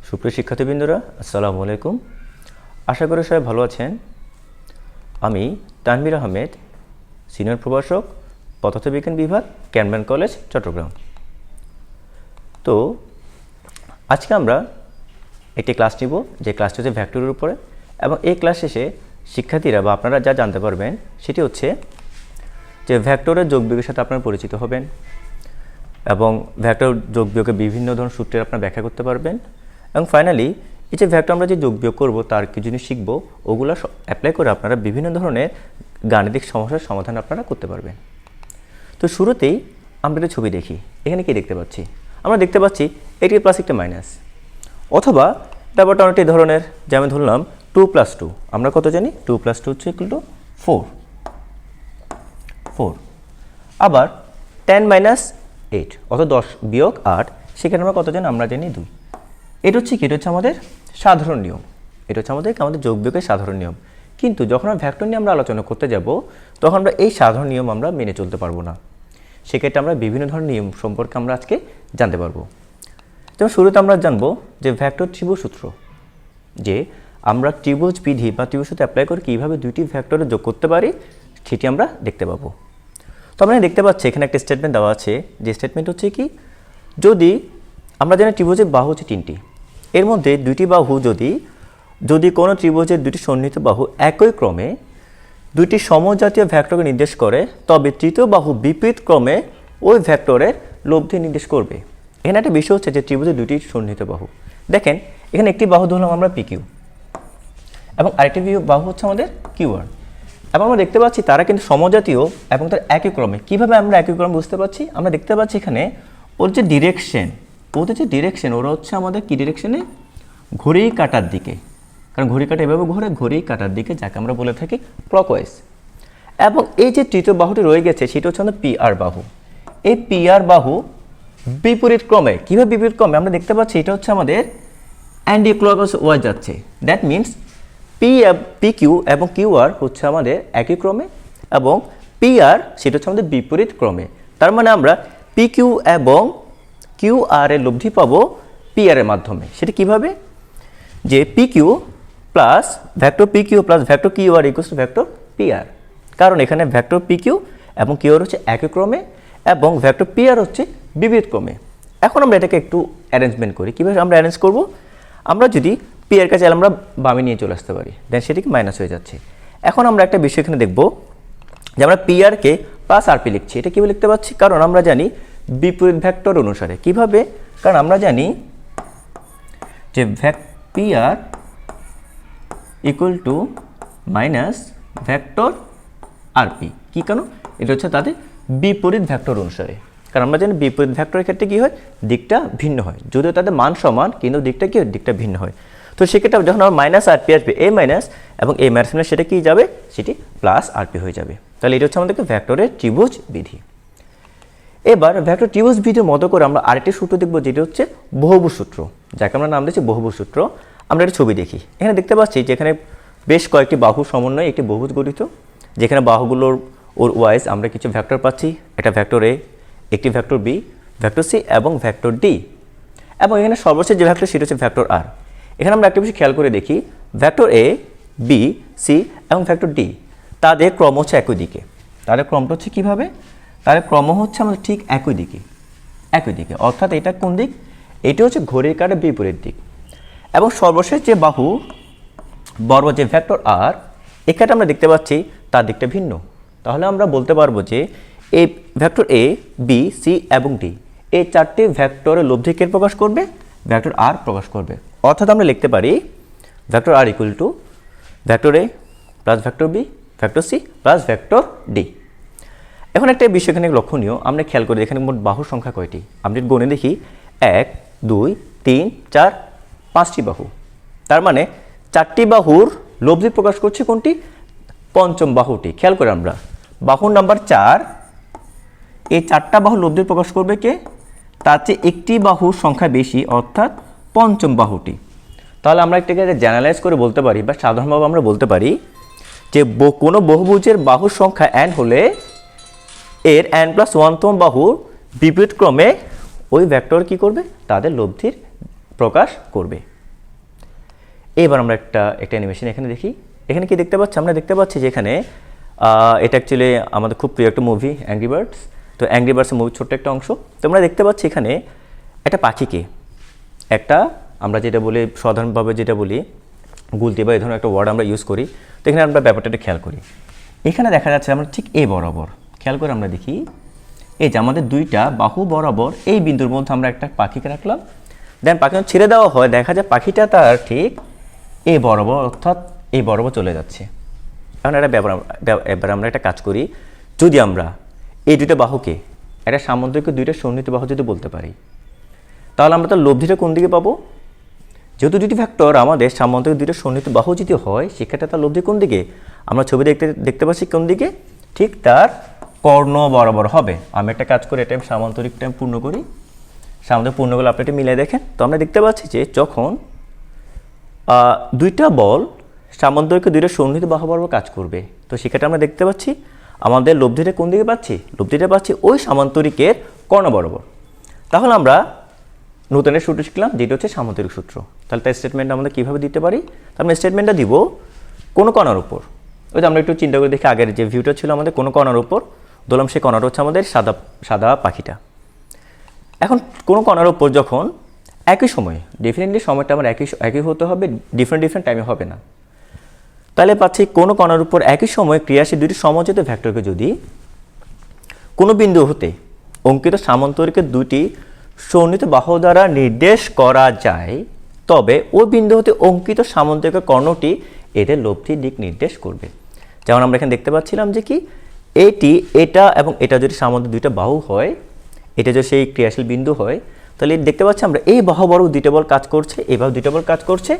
সুপ্রিয় শিক্ষার্থীবৃন্দরা, আসসালামু আলাইকুম। আশা করি সবাই ভালো আছেন। আমি তানভীর আহমেদ, সিনিয়র প্রভাষক, পদার্থবিজ্ঞান বিভাগ, ক্যানম্যান কলেজ, চট্টগ্রাম। তো আজকে আমরা একটি ক্লাস নিব, যে ক্লাসটি হচ্ছে ভেক্টরের উপরে, এবং এই ক্লাস শেষে শিক্ষার্থীরা বা আপনারা যা জানতে পারবেন সেটি হচ্ছে যে ভেক্টরের যোগবিয়োগের সাথে আপনারা পরিচিত হবেন এবং ভেক্টর যোগবিয়োগের বিভিন্ন ধরনের সূত্রের আপনারা ব্যাখ্যা করতে পারবেন। এবং ফাইনালি এই যে ভেক্টর আমরা যে যোগবিয়োগ করবো তার কিছু জিনিস শিখবো, ওগুলো অ্যাপ্লাই করে আপনারা বিভিন্ন ধরনের গাণিতিক সমস্যার সমাধান আপনারা করতে পারবেন। তো শুরুতেই আমরা একটা ছবি দেখি। এখানে কি দেখতে পাচ্ছি? আমরা দেখতে পাচ্ছি একটি প্লাস একটা মাইনাস, অথবা ব্যাপারটা অনেকটা এই ধরনের, যেমন ধরলাম 2 + 2। আমরা কত জানি? 2 + 2 হচ্ছে = 4। আবার 10 - 8 অর্থাৎ 10 - 8, সেখানে আমরা কত জানি? আমরা জানি 2। এটা হচ্ছে কি? এটা হচ্ছে আমাদের সাধারণ নিয়ম। এটা হচ্ছে আমাদের যোগবিয়োগের সাধারণ নিয়ম। কিন্তু যখন আমরা ভেক্টর নিয়ে আমরা আলোচনা করতে যাব, তখন আমরা এই সাধারণ নিয়ম আমরা মেনে চলতে পারবো না। সেক্ষেত্রে আমরা বিভিন্ন ধরনের নিয়ম সম্পর্কে আমরা আজকে জানতে পারবো। যেমন শুরুতে আমরা জানবো যে ভেক্টর ত্রিভুজ সূত্র, যে আমরা ত্রিভুজ বিধি বা ত্রিভুজ সূত্র অ্যাপ্লাই করে কীভাবে দুইটি ভেক্টরে যোগ করতে পারি সেটি আমরা দেখতে পাবো। তো আমরা দেখতে পাচ্ছি এখানে একটা স্টেটমেন্ট দেওয়া আছে, যে স্টেটমেন্ট হচ্ছে কি, যদি আমরা জানি ত্রিভুজের বাহু হচ্ছে 3টি, এর মধ্যে দুইটি বাহু যদি কোনো ত্রিভুজের দুটি সন্নিহিত বাহু একই ক্রমে দুইটি সমজাতীয় ভেক্টরকে নির্দেশ করে, তবে তৃতীয় বাহু বিপরীত ক্রমে ওই ভেক্টরের লব্ধি নির্দেশ করবে। এখানে একটা বিষয় হচ্ছে যে ত্রিভুজের দুটি সন্নিহিত বাহু। দেখেন এখানে একটি বাহু ধরলাম আমরা PQ, এবং আরেকটি বাহু হচ্ছে আমাদের QR, এবং আমরা দেখতে পাচ্ছি তারা কিন্তু সমজাতীয় এবং তার একই ক্রমে। কীভাবে আমরা একই ক্রমে বুঝতে পারছি? আমরা দেখতে পাচ্ছি এখানে ওর যে ডিরেকশন, ওরা হচ্ছে আমাদের কি ডিরেকশনে? ঘড়ির কাঁটার দিকে, কারণ ঘড়ি কাঁটা এভাবে ঘোরে, ঘড়ির কাঁটার দিকে, যাকে আমরা বলে থাকি ক্লকওয়াইজ। এবং এই যে তৃতীয় বাহুটি রয়ে গেছে সেটা হচ্ছে আমাদের PR বাহু। এই PR বাহু বিপরীত ক্রমে। কীভাবে বিপরীত ক্রমে? আমরা দেখতে পাচ্ছি এটা হচ্ছে আমাদের অ্যান্টি ক্লকওয়াইজ যাচ্ছে। দ্যাট মিনস PQ এবং QR হচ্ছে আমাদের একই ক্রমে, এবং PR সেটা হচ্ছে আমাদের বিপরীত ক্রমে। তার মানে আমরা PQ এবং QR এর লব্ধি পাবো PR এর মাধ্যমে। সেটা কিভাবে? যে PQ plus vector PQ plus vector QR = vector PR, কারণ এখানে ভেক্টর PQ এবং QR হচ্ছে একই ক্রমে এবং ভেক্টর PR হচ্ছে বিপরীত ক্রমে। এখন আমরা এটাকে একটু অ্যারেঞ্জমেন্ট করি। কীভাবে আমরা অ্যারেঞ্জ করব? আমরা যদি PR কাছে আমরা বামে নিয়ে চলে আসতে পারি, দেন সেটিকে মাইনাস হয়ে যাচ্ছে। এখন আমরা একটা বিষয় এখানে দেখব, যে আমরা PR-কে প্লাস RP লিখছি। এটা কীভাবে লিখতে পারছি? কারণ আমরা জানি বিপরীত ভেক্টর অনুসারে। কিভাবে? কারণ আমরা জানি যে PR = ভেক্টর RP। কি কেন? এটা হচ্ছে তাদের বিপরীত ভেক্টর অনুসারে। কারণ আমরা জানি বিপরীত ভেক্টরের ক্ষেত্রে কী হয়? দিকটা ভিন্ন হয়, যদিও তাদের মান সমান, কিন্তু দিকটা কি হয়? দিকটা ভিন্ন হয়। তো সেক্ষেত্রে যখন আমরা -RP আসবে, A- এবং A- সেটা কি যাবে? সেটি +RP হয়ে যাবে। তাহলে এটা হচ্ছে আমাদেরকে ভেক্টরের ত্রিভুজ বিধি। এবার ভেক্টর ত্রিভুজ বিধির মতো করে আমরা আরেকটি সূত্র দেখব, যেটি হচ্ছে বহুভুজ সূত্র, যাকে আমরা নাম দিচ্ছি বহুভুজ সূত্র। আমরা একটা ছবি দেখি। এখানে দেখতে পাচ্ছি যেখানে বেশ কয়েকটি বাহু সমন্বয়ে একটি বহুভুজ গঠিত, যেখানে বাহুগুলোর ওয়াইজ আমরা কিছু ভেক্টর পাচ্ছি। একটা ভেক্টর A, একটি ভেক্টর B, ভেক্টর C এবং ভেক্টর D, এবং এখানে সর্বশেষ যে ভেক্টর সেটা হচ্ছে ভেক্টর R। এখানে আমরা একটা বিষয় খেয়াল করে দেখি, ভেক্টর A, B, C এবং ভেক্টর D, তাদের ক্রম হচ্ছে একই দিকে। তাদের ক্রমটা হচ্ছে কীভাবে? তাদের ক্রম হচ্ছে আমাদের ঠিক একই দিকে, অর্থাৎ এটা কোন দিক? এটি হচ্ছে ঘড়ির কাঁটার বিপরীত দিক। এবং সর্বশেষ যে বাহু বর্গ, যে ভেক্টর R, এখানে আমরা দেখতে পাচ্ছি তার দিকটা ভিন্ন। তাহলে আমরা বলতে পারবো যে এই ভেক্টর A, B, C এবং D, এই চারটি ভেক্টরের লব্ধিকে প্রকাশ করবে? ভেক্টর R প্রকাশ করবে। অর্থাৎ আমরা লিখতে পারি vector R = vector A plus vector B, vector C plus vector D। এখন একটা বিষয় এখানে লক্ষণীয়, আমরা খেয়াল করি এখানে মোট বাহুর সংখ্যা কয়টি? আমরা গণে দেখি 1, 2, 3, 4, 5টি বাহু। তার মানে 4টি বাহুর লব্ধি প্রকাশ করছে কোনটি? পঞ্চম বাহুটি। খেয়াল করে আমরা বাহু নাম্বার 4, এই 4টা বাহু লব্ধি প্রকাশ করবে কে? তার চেয়ে একটি বাহুর সংখ্যা বেশি, অর্থাৎ পঞ্চম বাহুটি। তাহলে আমরা এটাকে জেনারেলাইজ করে বলতে পারি, বা সাধারণভাবে আমরা বলতে পারি যে কোনো বহুভুজের বাহুর সংখ্যা n হলে এর n+1তম বাহুর বিপরীত ক্রমে ওই ভেক্টর কি করবে? তাদের লব্ধির প্রকাশ করবে। এবার আমরা একটা অ্যানিমেশন এখানে দেখি। এখানে কি দেখতে পাচ্ছি? আমরা দেখতে পাচ্ছি যে এখানে এটা অ্যাকচুয়ালি আমাদের খুব প্রিয় একটা মুভি অ্যাংরি বার্ডস। তো অ্যাংরি বার্ডসের মুভির ছোট্ট একটা অংশ। তো আমরা দেখতে পাচ্ছি এখানে একটা পাখিকে একটা আমরা যেটা বলি সাধারণভাবে যেটা বলি গুলতি বা এই ধরনের একটা ওয়ার্ড আমরা ইউজ করি। তো এখানে আমরা ব্যাপারটা একটু খেয়াল করি। এখানে দেখা যাচ্ছে আমরা ঠিক এ বরাবর খেয়াল করে আমরা দেখি এই যে আমাদের দুইটা বাহু বরাবর এই বিন্দুর মধ্যে আমরা একটা পাখিকে রাখলাম। দেন পাখি ছেড়ে দেওয়া হয়, দেখা যায় পাখিটা তার ঠিক এই বরাবর অর্থাৎ এই বরাবর চলে যাচ্ছে। এখন এবার আমরা একটা কাজ করি, যদি আমরা এই দুইটা বাহুকে একটা সামুদ্রিক দুইটা সন্নিহিত বাহু যদি বলতে পারি, তাহলে আমরা তার লব্ধিটা কোন দিকে পাবো? যেহেতু দুটি ভেক্টর আমাদের সামুদ্রিক দুইটা সন্নিহিত বাহু যদি হয়, সেক্ষেত্রে তার লব্ধি কোন দিকে? আমরা ছবি দেখতে পাচ্ছি কোন দিকে? ঠিক তার কর্ণ বরাবর হবে। আমি একটা কাজ করি, এটা সামান্তরিক টাইম পূর্ণ করি, সামান্তরিক পূর্ণ করলে আপনি এটা মিলিয়ে দেখেন। তো আমরা দেখতে পাচ্ছি যে যখন দুইটা বল সামান্তরিক দুইটা সন্নিহিত বাহু বরাবর কাজ করবে, তো সেক্ষেত্রে আমরা দেখতে পাচ্ছি আমাদের লব্ধিটা কোন দিকে পাচ্ছি? লব্ধিটা পাচ্ছি ওই সামান্তরিকের কর্ণ বরাবর। তাহলে আমরা নতুন একটা সূত্র শিখলাম, যেটা হচ্ছে সামান্তরিক সূত্র। তাহলে তার স্টেটমেন্ট আমরা কীভাবে দিতে পারি? আমরা স্টেটমেন্টটা দিব কোনো কণার উপর। ওই যে আমরা একটু চিন্তা করে দেখি, আগের যে ভিউটা ছিল আমাদের কোনো কণার উপর, ধরলাম সেই কণাটা হচ্ছে আমাদের সাদা পাখিটা। এখন কোনো কণার উপর যখন একই সময়ে, ডেফিনেটলি সময়টা আমার একই হতে হবে, ডিফারেন্ট টাইমে হবে না। তাহলে পাচ্ছি কোনো কণার উপর একই সময়ে ক্রিয়াশীল দুটি সমযোজিত ভেক্টরকে যদি কোনো বিন্দু হতে অঙ্কিত সামান্তরিকের দুটি সন্নিহিত বাহু দ্বারা নির্দেশ করা যায়, তবে ওই বিন্দু হতে অঙ্কিত সামান্তরিকের কর্ণটি এদের লব্ধির দিক নির্দেশ করবে। যেমন আমরা এখানে দেখতে পাচ্ছিলাম যে কি এটা এবং এটা যদি সামান্তরিক দুইটা বাহু হয়, এটা যদি সেই ক্রিয়াশীল বিন্দু হয়, তাহলে দেখতে পাচ্ছি আমরা এই বাহু বরাবর দুইটা বল কাজ করছে, এইভাবে দুইটা বল কাজ করছে,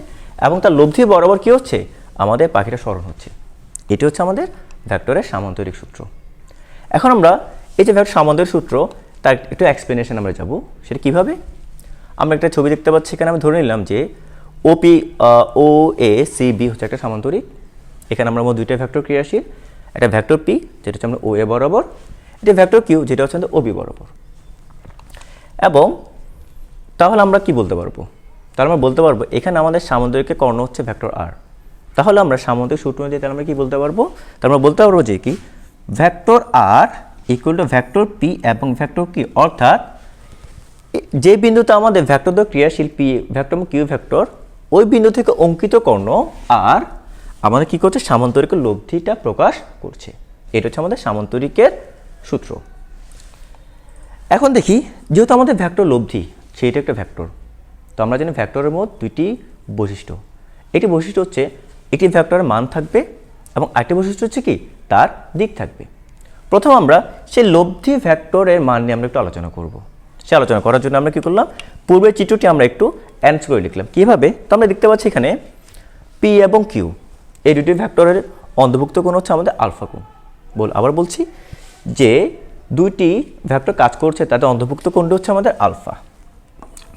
এবং তার লব্ধি বরাবর কি হচ্ছে? আমাদের পাখিটা স্মরণ হচ্ছে। এটি হচ্ছে আমাদের ভেক্টরের সামান্তরিক সূত্র। এখন আমরা এই যে ভেক্টর সামান্তরিক সূত্র, তার একটু এক্সপ্লেনেশন আমরা যাব। সেটা কীভাবে? আমরা একটা ছবি দেখতে পাচ্ছি, এখানে আমি ধরে নিলাম যে ও এ সি বি হচ্ছে একটা সামান্তরিক। এখানে আমরা দুইটা ভেক্টর ক্রিয়াশীল, একটা ভেক্টর পি যেটা হচ্ছে আমরা ও এ বরাবর, এটা ভেক্টর কিউ যেটা হচ্ছে আমাদের ও বি বরাবর। এবং তাহলে আমরা কি বলতে পারবো? তাহলে আমরা বলতে পারবো এখানে আমাদের সামান্তরিকের কর্ণ হচ্ছে ভেক্টর আর। তাহলে আমরা সামান্তরিক সূত্র অনুযায়ী তাহলে আমরা কি বলতে পারবো? তাহলে আমরা বলতে পারবো যে কি vector R equal to vector P এবং ভেক্টর কিউ, অর্থাৎ যে বিন্দুতে আমাদের ভেক্টর দ্বারা ক্রিয়াশীল পি ভেক্টর এবং কিউ ভেক্টর, ওই বিন্দু থেকে অঙ্কিত কর্ণ আর আমাদের কি করছে? সামান্তরিকের লব্ধিটা প্রকাশ করছে। এটা হচ্ছে আমাদের সামান্তরিকের সূত্র। এখন দেখি, যেহেতু আমাদের ভেক্টর লব্ধি সেইটা একটা ভেক্টর, তো আমরা জানি ভেক্টরের মধ্যে দুইটি বৈশিষ্ট্য। একটি বৈশিষ্ট্য হচ্ছে একটি ভেক্টরের মান থাকবে এবং আরেকটি বৈশিষ্ট্য হচ্ছে কি তার দিক থাকবে। প্রথম আমরা সেই লব্ধি ভেক্টরের মান নিয়ে আমরা একটু আলোচনা করব। সে আলোচনা করার জন্য আমরা কি করলাম? পূর্বের চিত্রটি আমরা একটু অ্যারেঞ্জ করে লিখলাম। কীভাবে? তো আমরা দেখতে পাচ্ছি এখানে পি এবং কিউ এই দুটি ভেক্টরের অন্তর্ভুক্ত কোণ হচ্ছে আমাদের আলফা কোণ। আবার বলছি যে দুইটি ভেক্টর কাজ করছে, তাদের অন্তর্ভুক্ত কোণটি হচ্ছে আমাদের আলফা।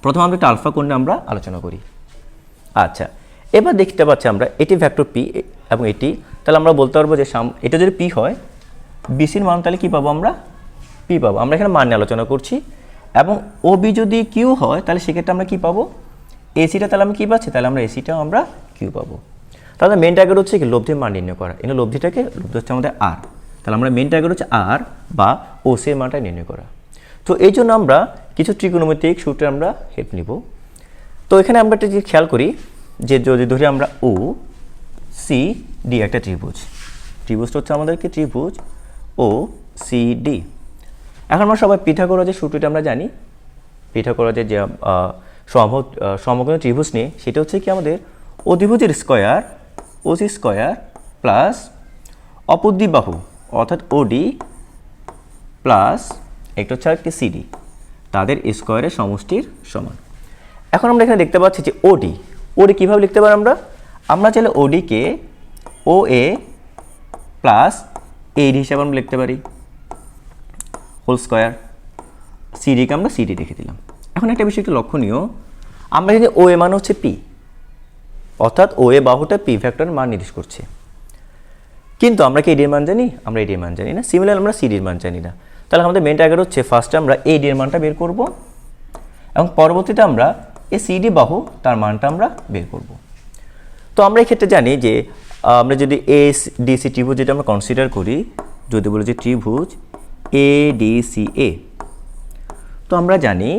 প্রথম আমরা একটা আলফা কোণ নিয়ে আমরা আলোচনা করি। আচ্ছা, এবার দেখতে পাচ্ছি আমরা এটি ভেক্টর পি এবং এটি, তাহলে আমরা বলতে পারবো যে এটা যদি পি হয়, বিসির মান তাহলে কী পাবো? আমরা পি পাবো। আমরা এখানে মান নিয়ে আলোচনা করছি। এবং ও বি যদি কিউ হয়, তাহলে সেক্ষেত্রে আমরা কী পাবো? এসিটা তাহলে আমরা কী পাচ্ছি? তাহলে আমরা এসিটাও আমরা কিউ পাবো। তাহলে মেন টার্গেট হচ্ছে কি লব্ধির মান নির্ণয় করা। এই লব্ধিটাকে লব্ধি হচ্ছে আমাদের আর, তাহলে আমরা মেন টার্গেট হচ্ছে আর বা ও সি এর মানটা নির্ণয় করা। তো এই জন্য আমরা কিছু ত্রিকোণমিতিক সূত্রে আমরা হেল্প নিব। তো এখানে আমরা একটা যদি খেয়াল করি যে যদি ধরি আমরা ও সি ডি একটা ত্রিভুজটা হচ্ছে আমাদেরকে ত্রিভুজ ও সি ডি। এখন আমরা সবাই পিথাগোরাসের সূত্রটা আমরা জানি। পিথাগোরাসের যে সমকোণ ত্রিভুজ নিয়ে, সেটা হচ্ছে কি আমাদের অধিভুজের স্কয়ার ওসি স্কয়ার প্লাস অপদ্বিবাহু অর্থাৎ ওডি প্লাস একটা হচ্ছে একটি সিডি, তাদের স্কয়ারের সমষ্টির সমান। এখন আমরা এখানে দেখতে পাচ্ছি যে ওডি কীভাবে লিখতে পারি? আমরা চাইলে ওডিকে ও এ প্লাস এইড হিসাবে আমরা লিখতে পারি হোল স্কয়ার, সিডিকে আমরা সিডি রেখে দিলাম। এখন একটা বিষয় একটু লক্ষণীয়, আমরা যদি ও এ মান হচ্ছে পি, অর্থাৎ ও এ বাহুটা পি ভেক্টরের মান নির্দেশ করছে, কিন্তু আমরা কি এডির মান জানি? আমরা এডির মান জানি না। সিমিলার আমরা সিডির মান জানি না। তাহলে আমাদের মেন টার্গেট হচ্ছে ফার্স্টে আমরা এডির মানটা বের করব এবং পরবর্তীতে আমরা এই সিডি বাহু তার মানটা আমরা বের করব। তো আমরা এক্ষেত্রে জানি যে আমরা যদি ADC ত্রিভুজ যেটা আমরা কনসিডার করি, যদি বলি যে ত্রিভুজ ADCA, তো আমরা জানি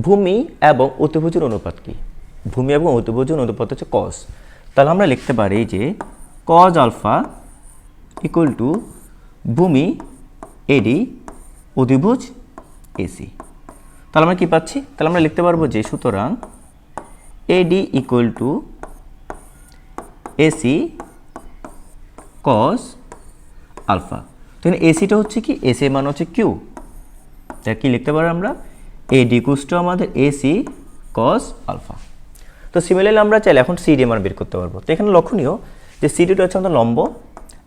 ভূমি এবং অতিভুজের অনুপাত কি? ভূমি এবং অতিভুজের অনুপাত হচ্ছে cos। তাহলে আমরা লিখতে পারি যে cos আলফা ইকুয়াল টু ভূমি AD অতিভুজ AC। তাহলে আমরা কি পাচ্ছি? তাহলে আমরা লিখতে পারবো যে সুতরাং AD equal to AC cos alpha. তো এখানে এসিটা হচ্ছে কি? এসি মান হচ্ছে কিউ, তাই কি লিখতে পারি আমরা? AD ইকুয়ালস টু আমাদের AC cos আলফা। তো সিমিলারলি আমরা চাইলে এখন CD মান বের করতে পারবো। তো এখানে লক্ষণীয় যে সিডিটা হচ্ছে আমাদের লম্ব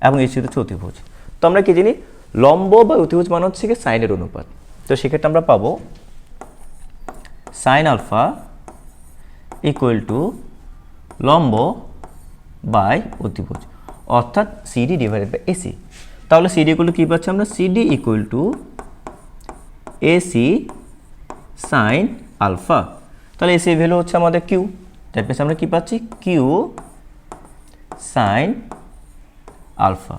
এবং AC হচ্ছে অতিভুজ। তো আমরা কি জানি? লম্ব বা অতিভুজ মান হচ্ছে কি সাইনের অনুপাত। তো সেক্ষেত্রে আমরা পাবো সাইন আলফা ইকুয়াল টু লম্ব বাই অতিভুজ, অর্থাৎ CD ডিভাইডেড বাই AC। তাহলে CD ইকুয়াল টু কী পাচ্ছি আমরা? CD equal to AC sine alpha. তাহলে AC ভ্যালু হচ্ছে আমাদের কিউ, দ্যাট মিনস আমরা কী পাচ্ছি? Q sine alpha.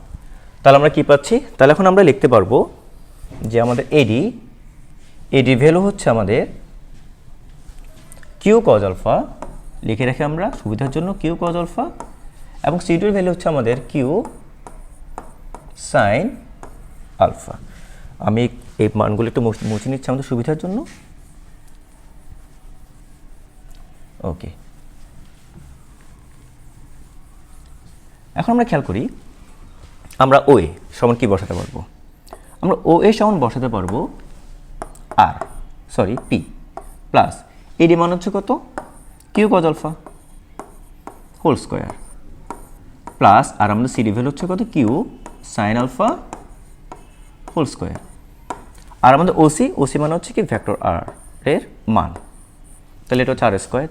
তাহলে আমরা কী পাচ্ছি? তাহলে এখন আমরা লিখতে পারবো যে আমাদের AD ভ্যালু হচ্ছে আমাদের কিউ কজ আলফা, লিখে রাখি আমরা সুবিধার জন্য কিউ কজ আলফা, এবং সিডির ভ্যালু হচ্ছে আমাদের কিউ সাইন আলফা। আমি এই মানগুলো একটু মুছে নিচ্ছি আমাদের সুবিধার জন্য। ওকে, এখন আমরা খেয়াল করি আমরা OA সমান কি বসাতে পারবো? আমরা OA সমান বসাতে পারবো P প্লাস AD মান হচ্ছে কত? Q cos alpha whole square plus আর আমাদের CD ভ্যালু হচ্ছে কত? Q sine alpha whole square. আর আমাদের OC মান হচ্ছে কি? ভেক্টর R এর মান, তাহলে এটা হচ্ছে R স্কোয়ার।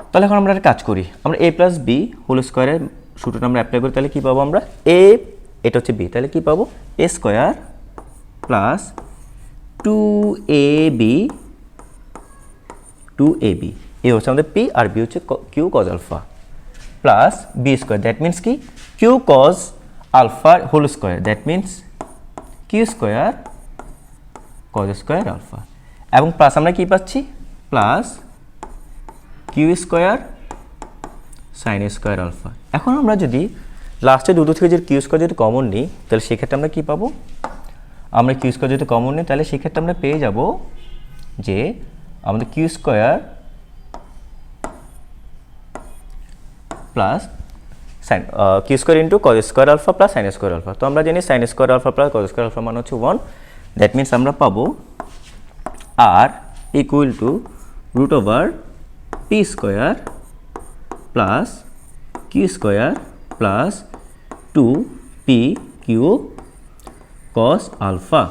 তাহলে এখন আমরা একটা কাজ করি, আমরা A প্লাস B হোল স্কোয়ারের সূত্রটা আমরা অ্যাপ্লাই করি, তাহলে কী পাবো আমরা? এটা হচ্ছে B, তাহলে কী পাবো? A স্কোয়ার প্লাস 2AB এ হচ্ছে আমাদের P আর B হচ্ছে q cos alpha plus B square, that means কি? Q cos alpha whole square, that means q square cos square alpha, এবং প্লাস আমরা কি পাচ্ছি? Plus Q square sine square alpha. এখন আমরা যদি লাস্টে দুটো থেকে যদি কিউ স্কোয়ার যদি কমন নিই, তাহলে সেক্ষেত্রে আমরা কী পাবো? আমরা কিউ স্কোয়ার যদি কমন নিই, তাহলে সেক্ষেত্রে আমরা পেয়ে যাব যে আমাদের q square plus sine q square into cos square alpha plus sine square alpha. তো আমরা জানি sine square alpha plus cos square alpha মানে হচ্ছে 1, দ্যাট মিনস আমরা পাবো r equal to root over P square plus Q square plus 2P q cos alpha.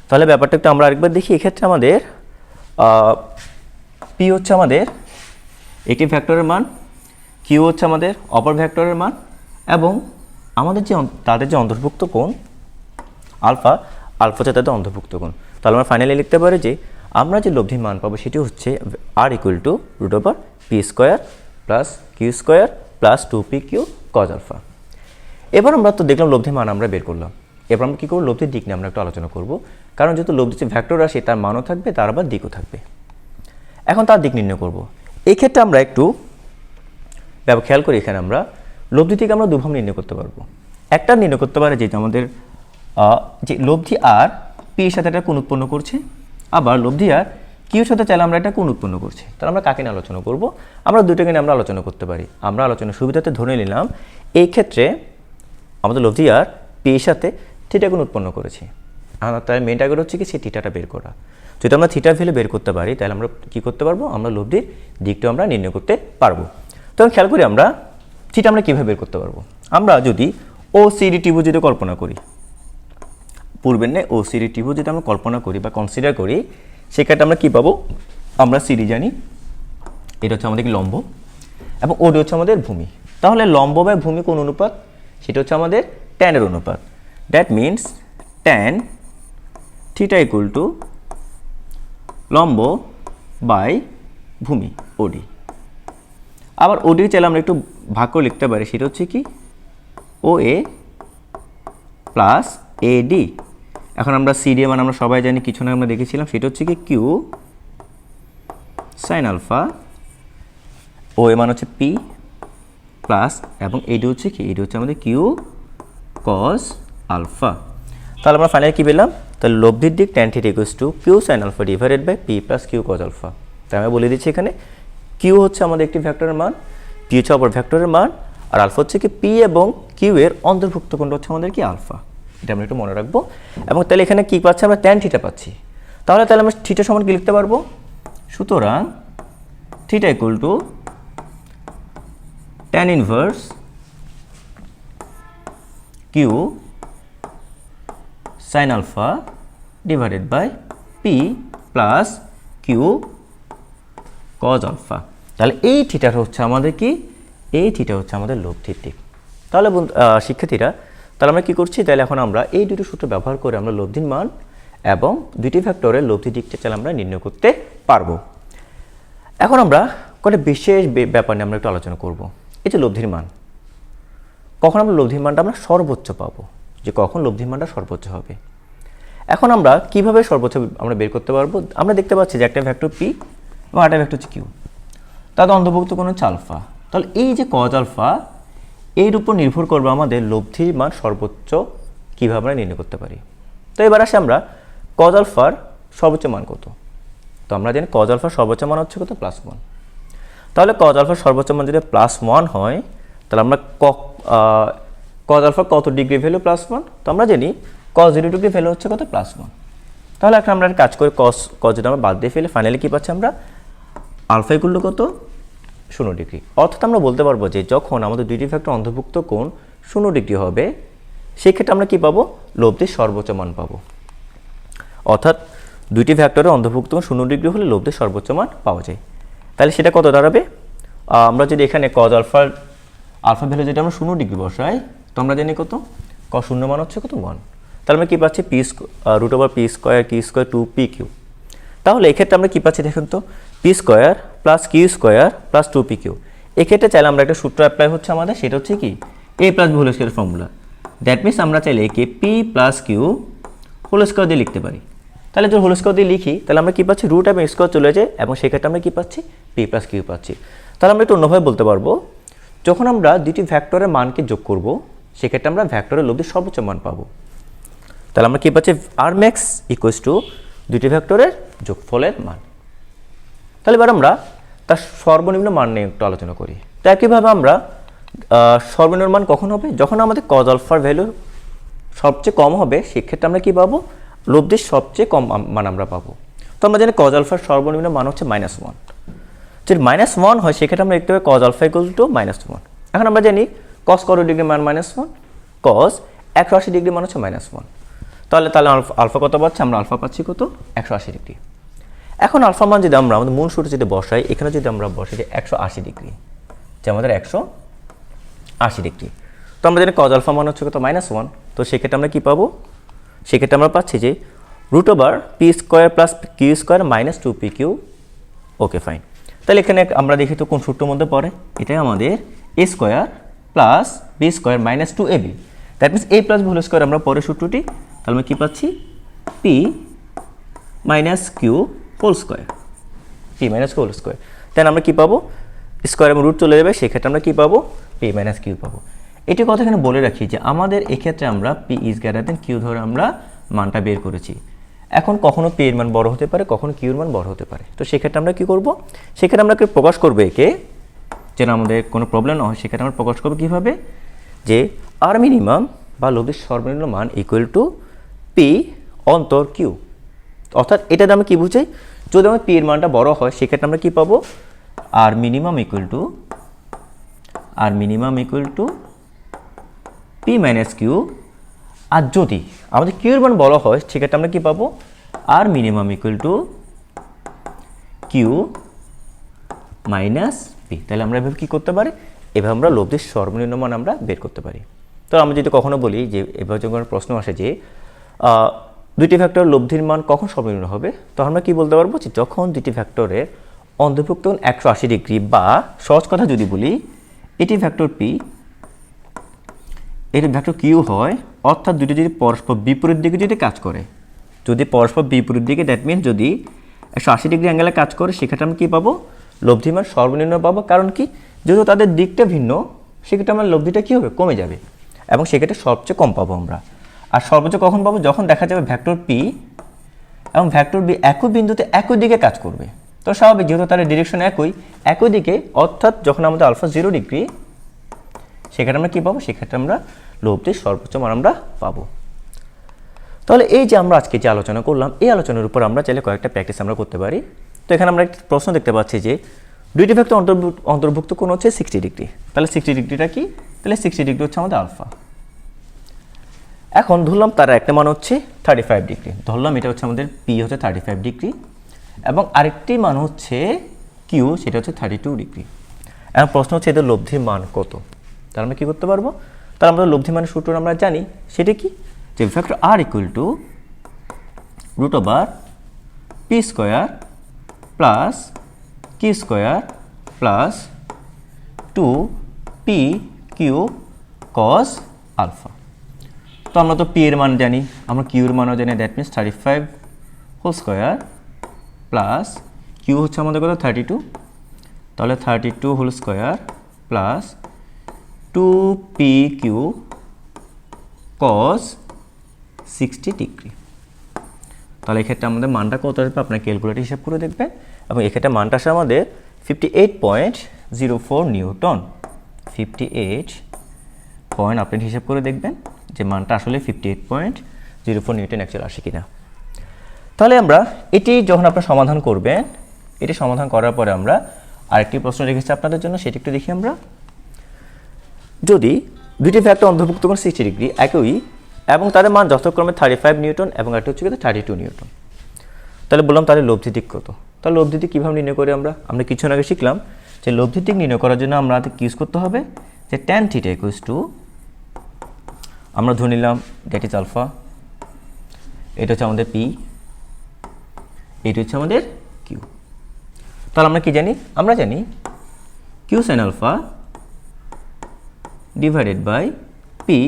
তাহলে ব্যাপারটা একটু আমরা আরেকবার দেখি। এক্ষেত্রে আমাদের P হচ্ছে আমাদের একটি ভেক্টরের মান, কিউ হচ্ছে আমাদের অপর ভেক্টরের মান, এবং আমাদের যে তাদের যে অন্তর্ভুক্ত কোণ আলফা হচ্ছে তাদের অন্তর্ভুক্ত কোণ। তাহলে আমরা ফাইনালি লিখতে পারি যে আমরা যে লব্ধি মান পাবো সেটি হচ্ছে R equal to root over P square plus Q square plus 2P Q cos alpha. এবার আমরা তো দেখলাম লব্ধি মান আমরা বের করলাম, এবার আমরা কী করবো? লব্ধির দিক নিয়ে আমরা একটু আলোচনা করব, কারণ যেহেতু লব্ধি যে ভেক্টর রাশি তার মানও থাকবে, তার আবার দিকও থাকবে। এখন তার দিক নির্ণয় করব। এই ক্ষেত্রে আমরা একটু খেয়াল করি, এখানে আমরা লব্ধি থেকে আমরা দুভাবে নির্ণয় করতে পারবো। একটা নির্ণয় করতে পারে যে আমাদের যে লব্ধি আর P এর সাথে একটা কোণ উৎপন্ন করছে, আবার লব্ধি আর কিউর সাথে চাইলে আমরা একটা কোণ উৎপন্ন করছি। তাহলে আমরা কাকে নিয়ে আলোচনা করব? আমরা দুটোকে নিয়ে আমরা আলোচনা করতে পারি। আমরা আলোচনার সুবিধাতে ধরে নিলাম এই ক্ষেত্রে আমাদের লব্ধি আর P এর সাথে থিটা কোণ উৎপন্ন করেছি। তার মেন টার্গেট হচ্ছে কি? সেই থিটাটা বের করা। যদি আমরা থিটার ভ্যালু বের করতে পারি, তাহলে আমরা কী করতে পারবো? আমরা লব্ধির দিকটা আমরা নির্ণয় করতে পারবো। তো খেয়াল করি আমরা থিটা আমরা কীভাবে বের করতে পারবো? আমরা যদি OCD ত্রিভুজ যদি কল্পনা করি, পূর্বের ন্যায় OCD ত্রিভুজ যদি আমরা কল্পনা করি বা কনসিডার করি, সেক্ষেত্রে আমরা কী পাবো? আমরা CD জানি, এটা হচ্ছে আমাদের কি? লম্ব, এবং OD হচ্ছে আমাদের ভূমি। তাহলে লম্ব বা ভূমি কোন অনুপাত? সেটা হচ্ছে আমাদের ট্যানের অনুপাত, that means tan theta equal to লম্ব বাই ভূমি OD। আবার ওডি চাইলে আমরা একটু ভাগ করে লিখতে পারি, সেটা হচ্ছে কি ও এ প্লাস এ ডি। এখন আমরা সিডি মান আমরা সবাই জানি, কিছু না আমরা দেখেছিলাম, সেটা হচ্ছে কি কিউ সাইন আলফা, ও এ মান হচ্ছে পি প্লাস, এবং এডি হচ্ছে কি, এডি হচ্ছে আমাদের কিউ কজ আলফা। তাহলে আমরা ফাইনালি কী পেলাম, তাহলে লব্ধির দিক tan theta equals to Q sine alpha divided by P plus Q cos alpha. তাই আমি বলে দিচ্ছি এখানে কিউ হচ্ছে আমাদের একটি ভেক্টরের মান, পি হচ্ছে অপর ভেক্টরের মান, আর আলফা হচ্ছে কি পি এবং কিউ এর অন্তর্ভুক্ত কোণটা হচ্ছে আমাদের কি আলফা। এটা আমরা একটু মনে রাখবো। এবং তাহলে এখানে কী পাচ্ছি আমরা, ট্যান থিটা পাচ্ছি। তাহলে আমরা থিটা সমান কি লিখতে পারবো, সুতরাং theta equal to tan inverse Q sine alpha divided by P plus Q cos alpha. তাহলে এই থিটাটা হচ্ছে আমাদের কি, এই থিটা হচ্ছে আমাদের লব্ধির দিক। তাহলে শিক্ষার্থীরা, তাহলে আমরা কী করছি, তাহলে এখন আমরা এই দুটো সূত্র ব্যবহার করে আমরা লব্ধির মান এবং দুইটি ভেক্টরের লব্ধির দিকটা চাইলে আমরা নির্ণয় করতে পারবো। এখন আমরা কয়েকটা বিশেষ ব্যাপার নিয়ে আমরা একটু আলোচনা করব। এই যে লব্ধির মান, কখন আমরা লব্ধির মানটা আমরা সর্বোচ্চ পাবো, যে কখন লব্ধির মানটা সর্বোচ্চ হবে। এখন আমরা কিভাবে সর্বোচ্চ আমরা বের করতে পারবো, আমরা দেখতে পাচ্ছি যে একটা ভেক্টর পি এবং একটা ভেক্টর হচ্ছে কিউ, তাদের অন্তর্ভুক্ত কোণ হচ্ছে আলফা। তাহলে এই যে কজ আলফা, এর উপর নির্ভর করবে আমাদের লব্ধির মান সর্বোচ্চ কীভাবে আমরা নির্ণয় করতে পারি। তো এবার আসে আমরা কজ আলফার সর্বোচ্চ মান কত। তো আমরা জানি কজ আলফার সর্বোচ্চ মান হচ্ছে কত, +1। তাহলে কজ আলফার সর্বোচ্চ মান যদি +1 হয়, তাহলে আমরা কজ আলফার কত ডিগ্রি ভ্যালু +1, তো আমরা জানি কজ 0 ডিগ্রি ভ্যালু হচ্ছে কত, +1। তাহলে এখন আমরা কাজ করে কজ যদি আমরা বাদ দিয়ে ফেলে ফাইনালি কী পাচ্ছি আমরা, আলফা ইকুয়াল টু কত, 0 ডিগ্রি। অর্থাৎ আমরা বলতে পারবো যে যখন আমাদের দুইটি ভেক্টর অন্তর্ভুক্ত কোণ 0 ডিগ্রি হবে, সেক্ষেত্রে আমরা কি পাবো, লব্ধির সর্বোচ্চ মান পাবো। অর্থাৎ দুইটি ভেক্টরের অন্তর্ভুক্ত কোণ 0 ডিগ্রি হলে লব্ধির সর্বোচ্চ মান পাওয়া যায়। তাহলে সেটা কত দাঁড়াবে, আমরা যদি এখানে কজ আলফা ভ্যালু যেটা আমরা 0 ডিগ্রি বসাই, তো আমরা জানি কত, কজ 0 মান হচ্ছে কত, 1। তাহলে আমরা কী পাচ্ছি, √p² q² 2pq। তাহলে এক্ষেত্রে আমরা কী পাচ্ছি দেখুন তো, p² plus q² plus 2pq। এক্ষেত্রে চাইলে আমরা একটা সূত্র অ্যাপ্লাই হচ্ছে আমাদের, সেটা হচ্ছে কি a plus b whole square formula. That means আমরা চাইলে একে p plus q whole square দিয়ে লিখতে পারি। তাহলে যদি হোল স্কয়ার দিয়ে লিখি, তাহলে আমরা কী পাচ্ছি, রুট এবং স্কয়ার চলে যায়, এবং সেক্ষেত্রে আমরা কী পাচ্ছি, p প্লাস q পাচ্ছি। তাহলে আমরা একটু অন্যভাবে বলতে পারবো, যখন আমরা দুটি ভেক্টরের মানকে যোগ করব, সেক্ষেত্রে আমরা ভেক্টরের লব্ধির সর্বোচ্চ মান পাবো। তাহলে আমরা কী পাচ্ছি, r max ইকুয়ালস টু দুটি ভেক্টরের যোগফলের মান। তাহলে এবার আমরা তার সর্বনিম্ন মান নিয়ে একটু আলোচনা করি। তো একইভাবে আমরা সর্বনিম্ন মান কখন হবে, যখন আমাদের কজ আলফার ভ্যালু সবচেয়ে কম হবে, সেক্ষেত্রে আমরা কী পাবো, লব্ধির সবচেয়ে কম মান আমরা পাবো। তো আমরা জানি কজ আলফার সর্বনিম্ন মান হচ্ছে -1। যদি -1 হয়, সেক্ষেত্রে আমরা দেখতে পাই কজ আলফা ইকুয়াল টু -1। এখন আমরা জানি কজ কত ডিগ্রি মান -1, কজ 180 ডিগ্রি মান হচ্ছে -1। তাহলে আলফা কত পাচ্ছি, আমরা আলফা পাচ্ছি কত, 180 ডিগ্রি। এখন আলফা মান যদি আমরা আমাদের মূল সূত্রে যদি বসাই, এখানে যদি আমরা বসাই যে 180 ডিগ্রি, যে আমাদের 180 ডিগ্রি, তো আমরা জানি কজ আলফা মান হচ্ছে কত, -1। তো সেক্ষেত্রে আমরা কী পাবো, সেক্ষেত্রে আমরা পাচ্ছি যে √p² plus q² minus 2pq। Okay fine. তাহলে এখানে আমরা দেখি তো কোন সূত্রের মধ্যে পড়ে, এটাই আমাদের a² plus b² minus 2ab। That means a plus b whole square আমরা পরে সূত্রটি, তাহলে আমরা কী পাচ্ছি, p minus q whole square, p minus q whole square. Then আমরা কী পাবো, স্কোয়ার এবং রুট চলে যাবে, সেক্ষেত্রে আমরা কী পাবো, p মাইনাস কিউ পাবো। এটি কথা এখানে বলে রাখি যে আমাদের এক্ষেত্রে আমরা p is greater than Q ধরে আমরা মানটা বের করেছি। এখন কখনো p এর মান বড় হতে পারে, কখনো q এর মান বড় হতে পারে। তো সেক্ষেত্রে আমরা কী করব, সেক্ষেত্রে আমরা প্রকাশ করবো একে, যেন আমাদের কোনো প্রবলেম না হয়, সেক্ষেত্রে আমরা প্রকাশ করবো কীভাবে, যে আর মিনিমাম বা লব্ধির সর্বনিম্ন মান ইকুয়াল টু p অন্তর q। অর্থাৎ এটাতে আমরা কী বুঝাই, যদি আমার p এর মানটা বড় হয়, সেক্ষেত্রে আমরা কী পাবো, r minimum equal to p minus q. আর যদি আমাদের কিউ এর মান বড় হয়, সেক্ষেত্রে আমরা কী পাবো, r minimum equal to q minus p. তাহলে আমরা এভাবে কী করতে পারি, এভাবে আমরা লব্ধির সর্বনিম্ন মান আমরা বের করতে পারি। তো আমরা যদি কখনো বলি যে এভাবে যখন প্রশ্ন আসে যে দুইটি ভেক্টরের লব্ধির মান কখন সর্বনিম্ন হবে, তখন আমরা কী বলতে পারবো, যে যখন দুইটি ভেক্টরের অন্তর্ভুক্ত কোণ 180 ডিগ্রি, বা সহজ কথা যদি বলি এটি ভেক্টর পি, এটি ভেক্টর কিউ হয়, অর্থাৎ দুটি যদি পরস্পর বিপরীত দিকে যদি কাজ করে, যদি পরস্পর বিপরীত দিকে, দ্যাট মিনস যদি 180 ডিগ্রি অ্যাঙ্গেলে কাজ করে, সেক্ষেত্রে আমরা কী পাবো? লব্ধি মান সর্বনিম্ন পাবো। কারণ কি? যেহেতু তাদের দিকটা ভিন্ন, সেক্ষেত্রে আমার লব্ধিটা কী হবে? কমে যাবে, এবং সেক্ষেত্রে সবচেয়ে কম পাবো আমরা। আর সর্বোচ্চ কখন পাবো? যখন দেখা যাবে ভেক্টর পি এবং ভেক্টর বি একই বিন্দুতে একই দিকে কাজ করবে। তো স্বাভাবিক, যেহেতু তাদের ডিরেকশন একই দিকে, অর্থাৎ যখন আমাদের আলফা 0 ডিগ্রি, সেক্ষেত্রে আমরা কী পাবো? সেক্ষেত্রে আমরা লব্ধির সর্বোচ্চ মান আমরা পাবো। তাহলে এই যে আমরা আজকে যে আলোচনা করলাম, এই আলোচনার উপর আমরা চাইলে কয়েকটা প্র্যাকটিস আমরা করতে পারি। তো এখানে আমরা একটা প্রশ্ন দেখতে পাচ্ছি যে দুইটি ভেক্টর অন্তর্ভুক্ত কোণ হচ্ছে 60 ডিগ্রি। তাহলে 60 ডিগ্রিটা কি? তাহলে 60 ডিগ্রি হচ্ছে আমাদের আলফা। এখন ধরলাম তার একটা মান হচ্ছে 35 ডিগ্রি, ধরলাম এটা হচ্ছে আমাদের পি হচ্ছে 35 ডিগ্রি, এবং আরেকটি মান হচ্ছে কিউ, সেটা হচ্ছে 32 ডিগ্রি। এখন প্রশ্ন হচ্ছে এদের লব্ধির মান কত? তাহলে আমরা কী করতে পারবো? তাহলে আমাদের লব্ধি মানের সূত্র আমরা জানি, সেটা কি? যে vector R equal to √/p² plus Q square plus 2p³ cos alpha. তো আমরা তো পি এর মান জানি, আমরা কিউ এর মানও জানি, that means 35 whole square plus Q হচ্ছে আমাদের কত? 32, তাহলে 32 whole square plus 2p³ cos 60 degree. তাহলে এক্ষেত্রে আমাদের মানটা কত আসবে? আপনার ক্যালকুলেটর হিসাব করে দেখবেন, এবং এক্ষেত্রে মানটা আসে আমাদের 58.04 নিউটন। 58 পয়েন্ট আপনি হিসাব করে দেখবেন যে মানটা আসলে 58.04 নিউটন অ্যাকচুয়ালি আসে কিনা। তাহলে আমরা এটি যখন আপনারা সমাধান করবেন, এটি সমাধান করার পরে আমরা আরেকটি প্রশ্ন রেখেছি আপনাদের জন্য, সেটি একটু দেখি আমরা। যদি দুইটি ভেক্টর অন্তর্ভুক্ত কোণ 60 ডিগ্রি একই, এবং তাদের মান যথাক্রমে 35 নিউটন এবং একটা হচ্ছে 32 নিউটন, তাহলে বললাম তাহলে লব্ধি দিক কত? তাহলে লব্ধি দিক কীভাবে নির্ণয় করি আমরা? আমরা কিছুক্ষণ আগে শিখলাম যে লব্ধি দিক নির্ণয় করার জন্য আমরা ইউজ করতে হবে যে tan θ = আমরা ধরে নিলাম দ্যাট ইজ আলফা, এটা হচ্ছে আমাদের পি, এটা হচ্ছে আমাদের কিউ। তাহলে আমরা কি জানি? আমরা জানি Q sine alpha divided by P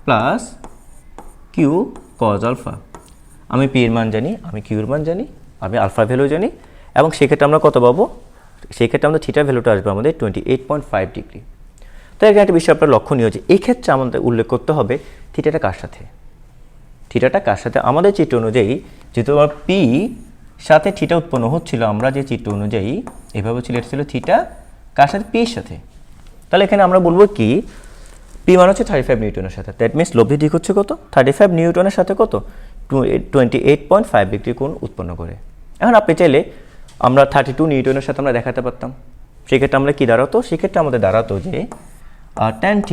plus Q cos alpha. আমি পি এর মান জানি, আমি কিউ এর মান জানি, আমি আলফা ভ্যালু জানি, এবং সেক্ষেত্রে আমরা কত পাবো? সেক্ষেত্রে আমাদের থিটা ভ্যালুটা আসবে আমাদের 28.5 ডিগ্রি। তো এখানে একটা বিষয় আপনার লক্ষণীয় যে এই ক্ষেত্রে আমাদের উল্লেখ করতে হবে থিটাটা কার সাথে? থিটাটা কার সাথে? আমাদের চিত্র অনুযায়ী যেহেতু আমার পি সাথে থিটা উৎপন্ন হচ্ছিল, আমরা যে চিত্র অনুযায়ী এভাবে ছিল, এটা ছিল থিটা কার সাথে? পির সাথে। তাহলে এখানে আমরা বলবো কি পি মান হচ্ছে 35 নিউটনের সাথে, দ্যাট মিনস লব্ধি দিক হচ্ছে কত? 35 নিউটনের সাথে কত? 28.5 ডিগ্রি কোণ উৎপন্ন করে। এখন আপনি চাইলে আমরা 32 নিউটনের সাথে আমরা দেখাতে পারতাম, সেক্ষেত্রে আমরা কী দাঁড়াতো? সেক্ষেত্রে আমাদের দাঁড়াতো যে tan θ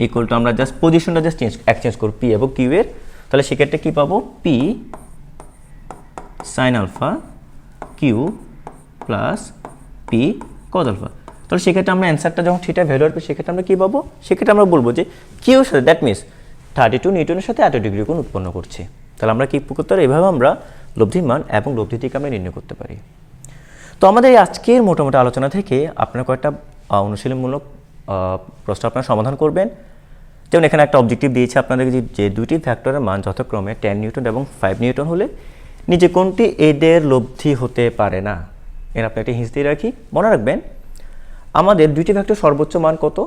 ইকুয়াল টু, আমরা জাস্ট পজিশনটা জাস্ট এক্সচেঞ্জ করব পি এবং কিউ এর, তাহলে সেক্ষেত্রে কী পাবো? P sine alpha Q plus P cos alpha. তাহলে সেক্ষেত্রে আমরা অ্যান্সারটা যখন থিটা ভ্যালু আসবে, সেক্ষেত্রে আমরা কী পাবো? সেক্ষেত্রে আমরা বলবো যে কিউর সাথে, দ্যাট মিনস 32 নিউটনের সাথে এত ডিগ্রি কোণ উৎপন্ন করছে। তাহলে আমরা কী করতে পারি? এভাবে আমরা লব্ধির মান এবং লব্ধি দিক আমরা নির্ণয় করতে পারি। তো আমাদের এই আজকের মোটামুটি আলোচনা থেকে আপনারা কয়েকটা অনুশীলনমূলক প্রশ্ন আপনারা সমাধান করবেন। যেমন এখানে একটা অবজেক্টিভ দিয়েছে আপনাদের যে দুইটি ভেক্টরের মান যথাক্রমে 10 নিউটন এবং 5 নিউটন হলে নিচে কোনটি এদের লব্ধি হতে পারে না? এর আপনি একটা হিন্স দিয়ে রাখি। মনে রাখবেন আমাদের দুইটি ভেক্টর সর্বোচ্চ মান কত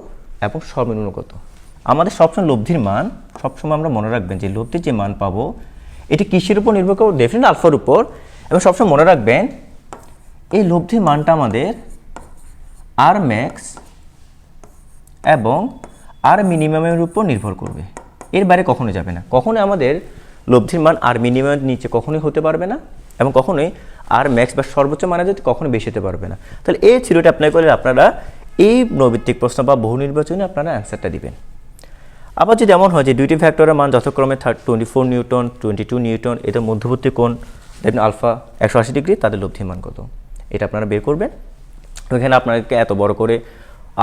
এবং সর্বনিম্ন কত। আমাদের সবসময় লব্ধির মান, সবসময় আমরা মনে রাখবেন যে লব্ধির যে মান পাবো এটি কিসের উপর নির্ভর করবে? ডেফিনেটলি আলফার উপর। এবং সবসময় মনে রাখবেন এই লব্ধির মানটা আমাদের আর ম্যাক্স এবং আর মিনিমামের উপর নির্ভর করবে, এর বাইরে কখনোই যাবে না। কখনোই আমাদের লব্ধির মান আর মিনিমামের নিচে কখনোই হতে পারবে না, এবং কখনোই আর ম্যাক্স বা সর্বোচ্চ মানে যদি কখনোই বেশি হতে পারবে না। তাহলে এই থিওরিটা অ্যাপ্লাই করলে আপনারা এই নৈমিত্তিক প্রশ্ন বা বহু নির্বাচনে আপনারা অ্যান্সারটা দিবেন। আবার যদি এমন হয় যে দুইটি ভেক্টরের মান যথাক্রমে 24 নিউটন 22 নিউটন, এদের মধ্যবর্তী কোণ দেখবেন আলফা 180 ডিগ্রি, তাদের লব্ধির মান কত এটা আপনারা বের করবেন। তো এখানে আপনাকে এত বড় করে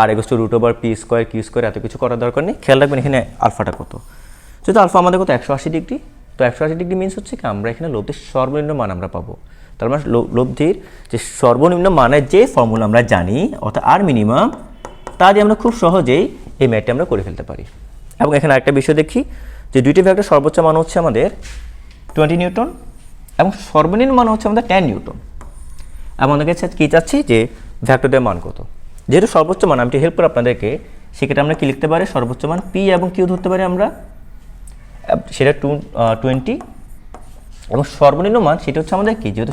আর = √p² q² এত কিছু করার দরকার নেই। খেয়াল রাখবেন এখানে আলফাটা কত। যেহেতু আলফা আমাদের কত 180 ডিগ্রি, তো 180 ডিগ্রি মিনস হচ্ছে কি আমরা এখানে লব্ধির সর্বনিম্ন মান আমরা পাবো। তার মানে লব্ধির যে সর্বনিম্ন মানের যে ফর্মুলা আমরা জানি অর্থাৎ আর মিনিমাম, তা দিয়ে আমরা খুব সহজেই এই ম্যাথটি আমরা করে ফেলতে পারি। এবং এখানে আরেকটা বিষয় দেখি যে দুইটি ভেক্টর সর্বোচ্চ মান হচ্ছে আমাদের 20 নিউটন এবং সর্বনিম্ন মান হচ্ছে আমাদের 10 নিউটন। এবং আমাদের কাছে কী চাচ্ছি যে ভেক্টরদের মান কত। যেহেতু সর্বোচ্চ মান, আমি হেল্প করে আপনাদেরকে, সেক্ষেত্রে আমরা কি লিখতে পারি, সর্বোচ্চ মান পি এবং কিউ ধরতে পারি আমরা, সেটা 20 এবং সর্বনিম্ন মান সেটা হচ্ছে আমাদের কি, যেহেতু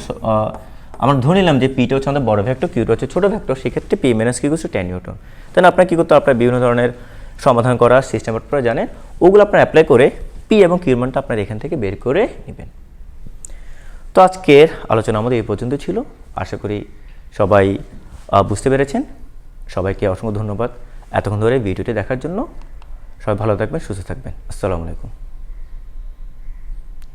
আমরা ধরে নিলাম যে পিটা হচ্ছে আমাদের বড় ভেক্টর, কিউটা হচ্ছে ছোটো ভেক্টর, সেক্ষেত্রে পি মাইনাস কিউ হচ্ছে 10 নিউটন। তাহলে আপনার কী করতে, আপনার বিভিন্ন ধরনের সমাধান করার সিস্টেম আপনারা জানেন, ওগুলো আপনারা অ্যাপ্লাই করে পি এবং কিউর মানটা আপনারা এখান থেকে বের করে নেবেন। তো আজকের আলোচনা আমাদের এই পর্যন্ত ছিল। আশা করি সবাই বুঝতে পেরেছেন। সবাইকে অসংখ্য ধন্যবাদ এতক্ষণ ধরে ভিডিওটি দেখার জন্য। সবাই ভালো থাকবেন, সুস্থ থাকবেন। আসসালামু আলাইকুম।